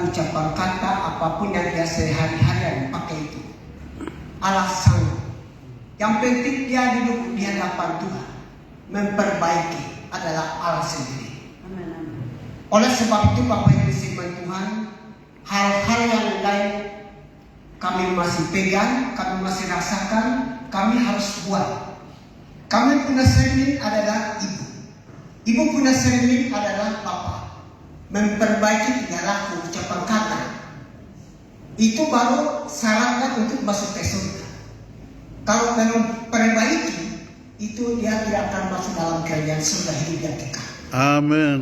ucapan kata apapun yang dia sehari-hari pakai itu alasan. Yang penting dia duduk di hadapan Tuhan, memperbaiki adalah Allah sendiri. Oleh sebab itu Bapak Ibu firman Tuhan, hal-hal yang lain kami masih pegang, kami masih rasakan, kami harus buat. Kami punya cermin adalah ibu. Ibu punya cermin adalah bapak. Memperbaiki tingkah laku, ucapan kata. Itu baru syaratnya untuk masuk ke surga. Kalau belum perbaiki, itu dia tidak akan masuk dalam kerajaan surga hidup yang kekal. Amin.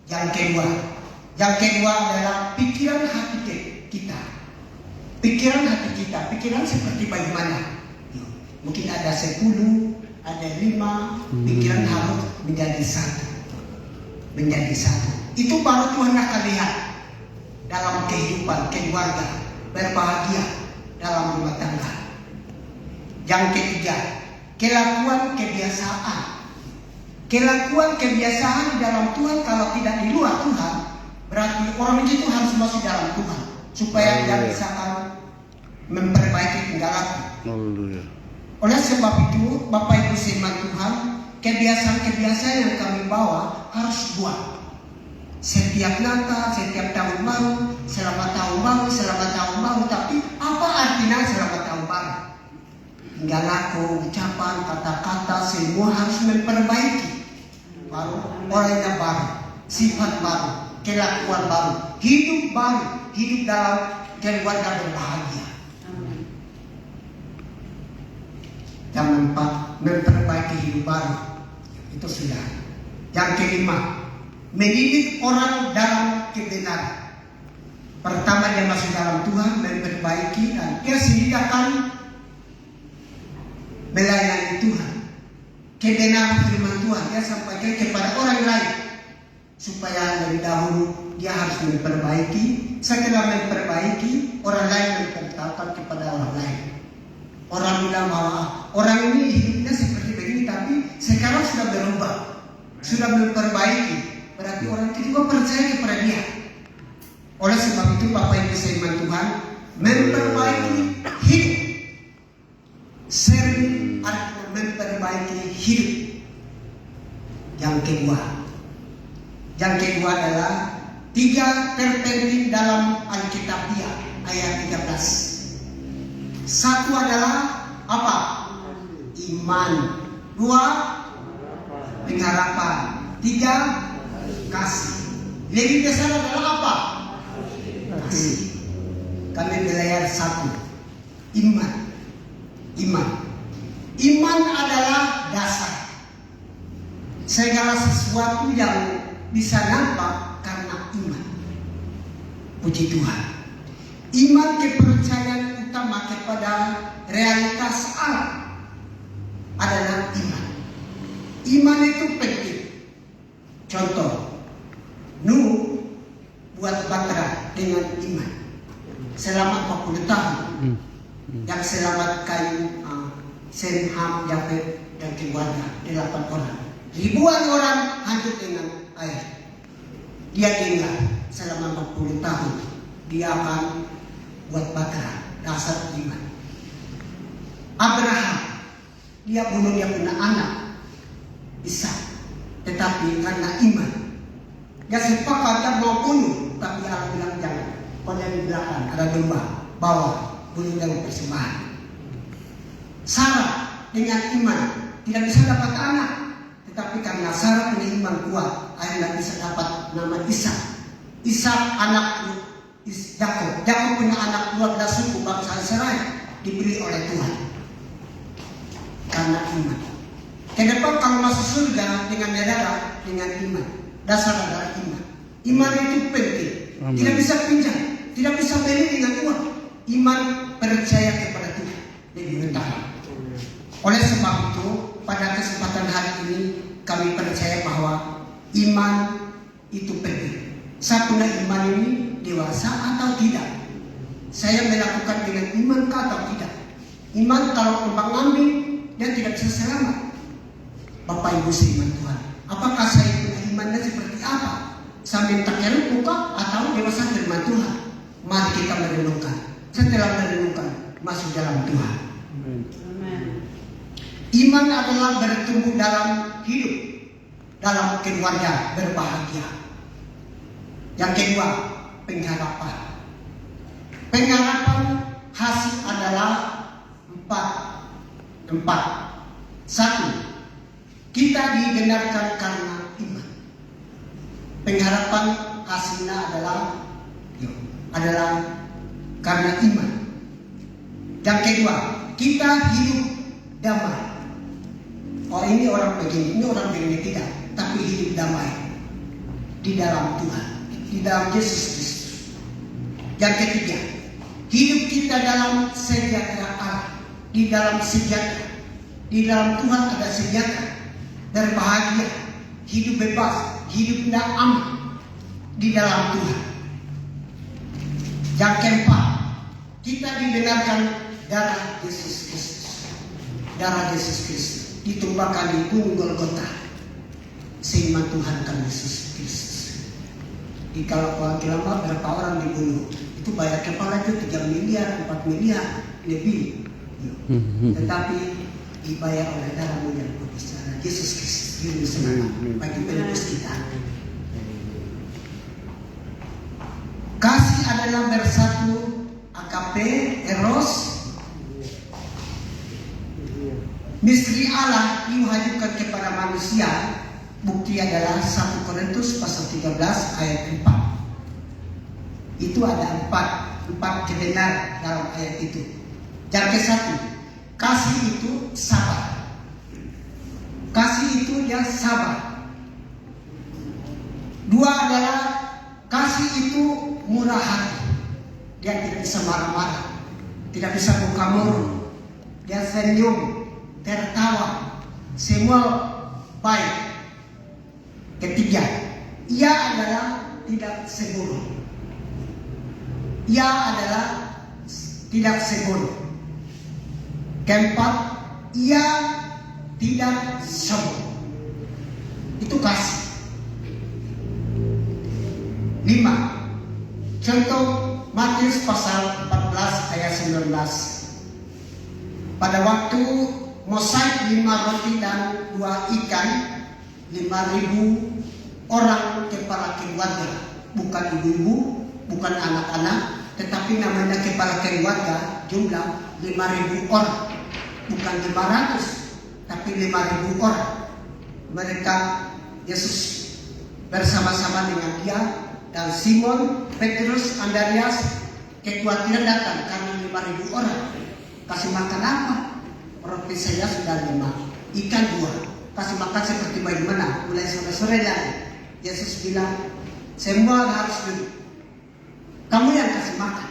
Yang kedua adalah pikiran hati kita. Pikiran hati kita, pikiran seperti bagaimana? Mungkin ada 10, ada 5, pikiran harus menjadi satu. Menjadi satu. Itu baru Tuhan akan lihat dalam kehidupan keluarga, berbahagia dalam rumah tangga. Yang ketiga, kelakuan kebiasaan. Kelakuan kebiasaan di dalam Tuhan, kalau tidak di luar Tuhan, berarti orang itu harus masuk dalam Tuhan supaya dia bisa memperbaiki tingkah laku. Oleh sebab itu, Bapak Ibu firman Tuhan, kebiasaan-kebiasaan yang kami bawa harus buat. Setiap Natal, setiap tahun baru, selamat tahun baru, tapi apa artinya selamat tahun baru? Tingkah laku, ucapan, kata-kata, semua harus memperbaiki. Baru orangnya baru, sifat baru, kelakuan baru, hidup dalam keluarga berbahagia. Yang keempat, memperbaiki hidup baru. Itu sudah. Yang kelima, mendidik orang dalam kebenaran. Pertama dia masuk dalam Tuhan, memperbaiki, dan dia sendiri akan melayani Tuhan. Kebenaran firman Tuhan dia sampaikan kepada orang lain, supaya lebih dahulu dia harus memperbaiki. Setelah memperbaiki, orang lain memberitahukan kepada orang lain. Orang bilang bahwa orang ini hidupnya seperti begini, tapi sekarang sudah berubah, sudah memperbaiki. Berarti orang itu juga percaya kepada dia. Oleh sebab itu Bapak Ibu firman Tuhan, memperbaiki hidup. Sering artinya memperbaiki hidup. Yang kedua adalah 3 terpenting dalam Alkitabiah ayat 13. Satu adalah apa? Iman. 2, pengharapan. 3, kasih. Lebih besar adalah apa? Kasih. Kami belajar 1. Iman adalah dasar. Segala sesuatu yang bisa nampak karena iman. Puji Tuhan. Iman kepercayaan utama kepada realitas alam adalah iman. Iman itu penting. Contoh, Nuh buat bahtera dengan iman selama 40 tahun. Yang selamat Kain, Sem, Ham, Yafet dan keluarga 8 orang. Ribuan orang hancur dengan air. Dia tinggal selama 40 tahun. Dia akan buat bahtera, dasar iman. Abraham, dia bunuh dia punya anak Ishak, tetapi karena iman dia sepakat dia mau bunuh, tapi Allah bilang jangan. Pada di belakang ada domba, bawa bunuh dengan persembahan. Sarah dengan iman tidak bisa dapat anak, tetapi karena Sarah punya iman kuat, akhirnya bisa dapat nama Ishak. Ishak anak Yakub. Yakub punya anak 12 suku bangsa Israel, diberi oleh Tuhan karena iman. Kedepan kalau masuk surga dengan negara dengan iman. Dasar adalah iman. Iman itu penting. Amin. Tidak bisa pinjam, tidak bisa beli dengan uang. Iman percaya kepada Tuhan lebih utama. Oleh sebab itu, pada kesempatan hari ini kami percaya bahwa iman itu penting. Saya punya iman ini dewasa atau tidak? Saya melakukan dengan iman atau tidak? Iman kalau terbang ambing, dia tidak bisa selamat. Bapak Ibu firman Tuhan, apakah saya punya imannya seperti apa? Sambil terkeruk muka atau dewasa firman kita merenungkan. Setelah merenungkan, masuk dalam Tuhan. Iman adalah bertumbuh dalam hidup, dalam keluarga berbahagia. Yang kedua, pengharapan. Pengharapan hasil adalah empat. Satu, kita dibenarkan karena iman. Pengharapan hasilnya adalah karena iman. Yang kedua, kita hidup damai. Oh, ini orang begini, ini orang begini, tidak. Tapi hidup damai di dalam Tuhan, di dalam Yesus Kristus. Yang ketiga, hidup kita dalam sejahtera Allah, di dalam sejahtera. Di dalam Tuhan ada sejahtera, berbahagia, hidup bebas, hidup tidak aman di dalam Tuhan. Yang keempat, kita dibenarkan darah Yesus Kristus. Darah Yesus Kristus ditumpahkan di gunung Golgota, sehingga Tuhan kan Yesus Kristus. Di kalau lama berapa orang dibunuh, itu bayar kepala itu 3 miliar, 4 miliar lebih. Tetapi dibayar oleh darah yang kudus, Yesus Kristus juru selamat bagi penebus kita. Kasih adalah bersatu, agape, eros. Misteri Allah diwajibkan kepada manusia. Bukti adalah 1 Korintus pasal 13 ayat 4. Itu ada empat kebenaran dalam ayat itu. Yang ke-1, kasih itu sabar. Kasih itu dia sabar. 2 adalah kasih itu murah hati. Dia tidak bisa marah-marah, tidak bisa buka mulut. Dia senyum, tertawa, semua baik. Ketiga, ia adalah tidak sembrono. Ia adalah tidak sembrono. Keempat, ia tidak sombong. Itu kasih. 5. Contoh Matius pasal 14 ayat 19. Pada waktu Mosaik 5 roti dan 2 ikan, 5.000 orang kepala keluarga, bukan ibu-ibu, bukan anak-anak, tetapi namanya kepala keluarga, jumlah 5.000 orang, bukan 500, tapi 5.000 orang. Mereka, Yesus bersama-sama dengan dia dan Simon, Petrus, Andreas, kekhawatiran datang karena 5.000 orang. Kasih makan apa? Roti saya sudah 5, ikan 2. Kasih makan seperti bagaimana? Mulai sore-sore lagi. Yesus bilang, semua harus duduk. Kamu yang kasih makan.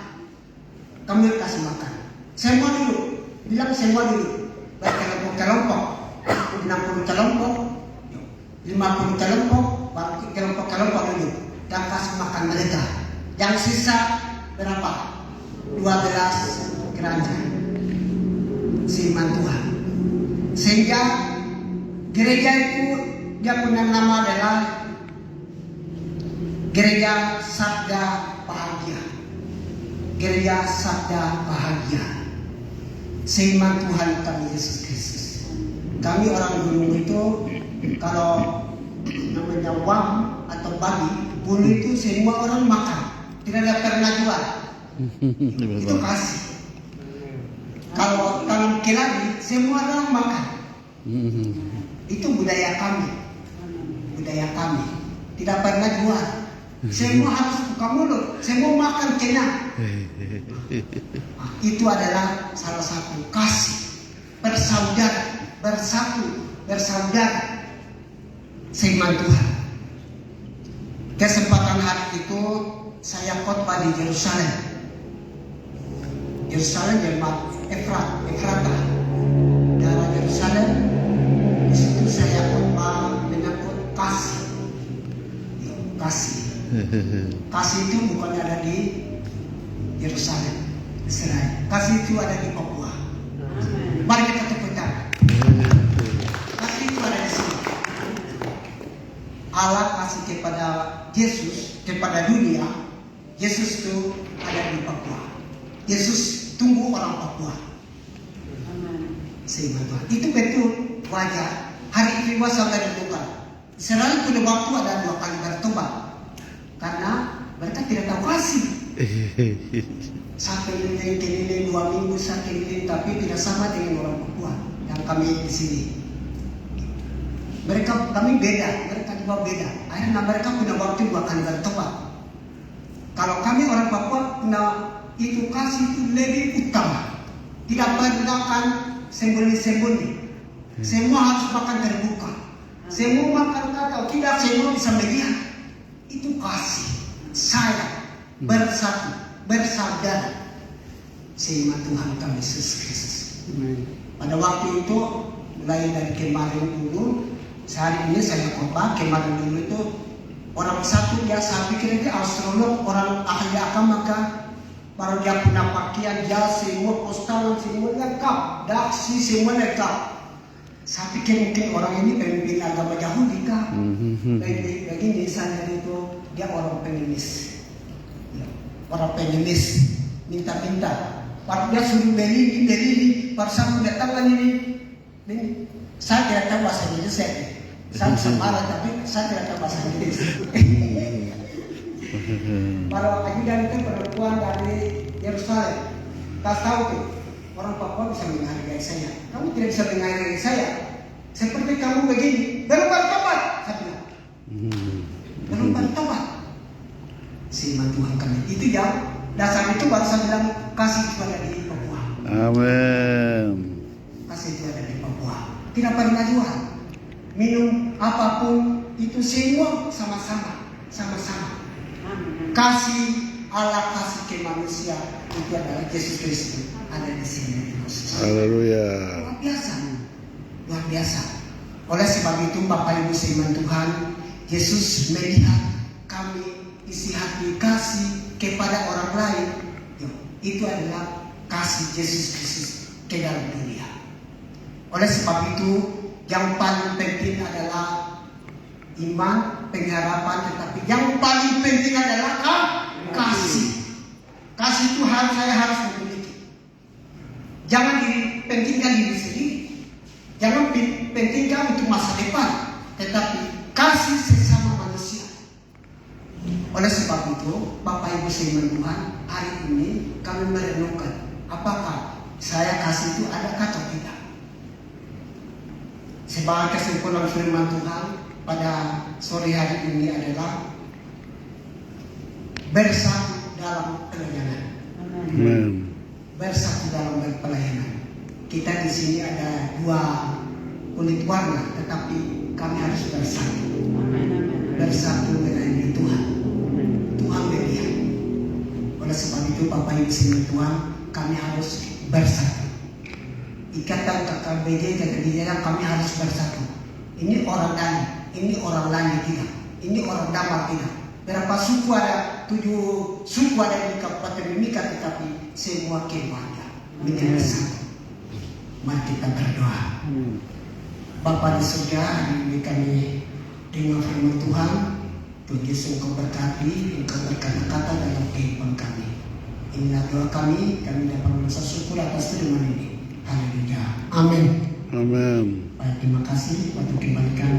Kamu yang kasih makan. Semua duduk. Bilang semua duduk. Berkelompok-kelompok. 60 kelompok, 50 kelompok, baru kelompok-kelompok duduk. Dan kasih makan mereka. Yang sisa berapa? 12 keranjang. Firman Tuhan. Sehingga gereja itu dia punya nama adalah Gereja Sabda Bahagia. Gereja Sabda Bahagia. Firman Tuhan kami Yesus Kristus. Kami orang gunung itu kalau namanya wam atau babi, bulu itu semua orang makan, tidak ada pernah jual. Itu kasih. Kalau tanam keladi, semua orang makan. Itu budaya kami. Budaya kami. Tidak pernah jual. Semua harus buka mulut. Semua makan kenyang. Itu adalah salah satu kasih. Bersaudara. Bersatu. Bersaudara. Firman Tuhan. Kesempatan hari itu saya khotbah di Yerusalem. Yerusalem jemaat Efrata, daerah Yerusalem. Di situ saya khotbah menyangkut kasih. Kasih. Kasih itu bukan ada di Yerusalem, Israel. Kasih itu ada di Papua. Mari kita tepuk tangan. Kasih itu ada di sini. Allah kasih kepada Yesus, kepada dunia, Yesus itu ada di Papua. Yesus tunggu orang Papua. Sehingga Tuhan. Itu betul wajar. Hari ini sampai ditentukan. Israel punya waktu ada 2 kali bertobat. Karena mereka tidak tahu kasih. Satu keliling 2 minggu saya keliling, tapi tidak sama dengan orang Papua yang kami di sini. Kami beda, mereka juga beda. Akhirnya mereka punya waktu 2 kali bertobat. Kalau kami orang Papua punya itu kasih itu lebih utama. Tidak pernah sembunyi-sembunyi. Semua harus makan terbuka. Semua makan atau tidak, semua bisa melihat. Itu kasih. Sayang, bersatu, bersaudara. Sehingga Tuhan kami Yesus Kristus. Pada waktu itu, mulai dari kemarin dulu, sehari ini saya khotbah. Kemarin dulu itu orang satu dia, saya pikir itu astrolog, orang ahli agama kan. Baru dia punya pakaian, dia semua postalan, semua lengkap, daksi semua lengkap. Saya pikir mungkin orang ini pemimpin agama Yahudi kan. Begini saya itu dia orang pengemis. Orang pengemis minta-minta. Baru dia suruh beli, baru saya datang ini. Saya tidak tahu bahasa Inggris saya. Saya bisa marah tapi saya tidak tahu bahasa Inggris. Para ajudan itu perempuan dari Yerusalem. Tak tahu tuh orang Papua bisa menghargai saya. Kamu tidak bisa menghargai saya. Seperti kamu begini, belum bertobat, saya bilang. Belum bertobat. Sehingga Tuhan kami itu yang dasar itu baru saya bilang kasih itu ada di Papua. Amin. Kasih itu ada di Papua. Tidak pernah jual. Minum apapun itu semua sama-sama. Kasih Allah kasih ke manusia itu adalah Yesus Kristus ada di sini. Haleluya. Luar biasa. Oleh sebab itu Bapak Ibu firman Tuhan, Yesus melihat kami isi hati kasih kepada orang lain. Itu adalah kasih Yesus Kristus ke dalam dunia. Oleh sebab itu yang paling penting adalah iman, pengharapan, tetapi yang paling penting adalah kasih. Kasih itu saya harus memiliki. Jangan pentingkan diri sendiri. Jangan pentingkan untuk masa depan, tetapi kasih sesama manusia. Oleh sebab itu, Bapak Ibu firman Tuhan, hari ini kami merenungkan apakah saya kasih itu ada atau tidak. Sebagai kesimpulan firman Tuhan pada sore hari ini adalah bersatu dalam pelayanan. Bersatu dalam pelayanan. Kita di sini ada 2 kulit warna, tetapi kami harus bersatu. Bersatu melayani Tuhan. Tuhan melihat. Oleh sebab itu Bapak Ibu firman Tuhan, kami harus bersatu. Ikatan KKBJ dan kami harus bersatu. Ini orang lain. Ini orang lain tidak. Ini orang damai tidak. Berapa suku ada? 7 suku ada di Kabupaten Mimika, tetapi semua keluarga menjadi satu. Mari kita berdoa. Bapa di surga, hari ini kami dengar firman Tuhan. Tuhan Yesus Engkau berkati, Engkau berkata-kata dalam kehidupan kami. Inilah doa kami dapat merasa syukur atas firman ini. Haleluya. Amin. Amin. Baik, terima kasih waktu kembalikan.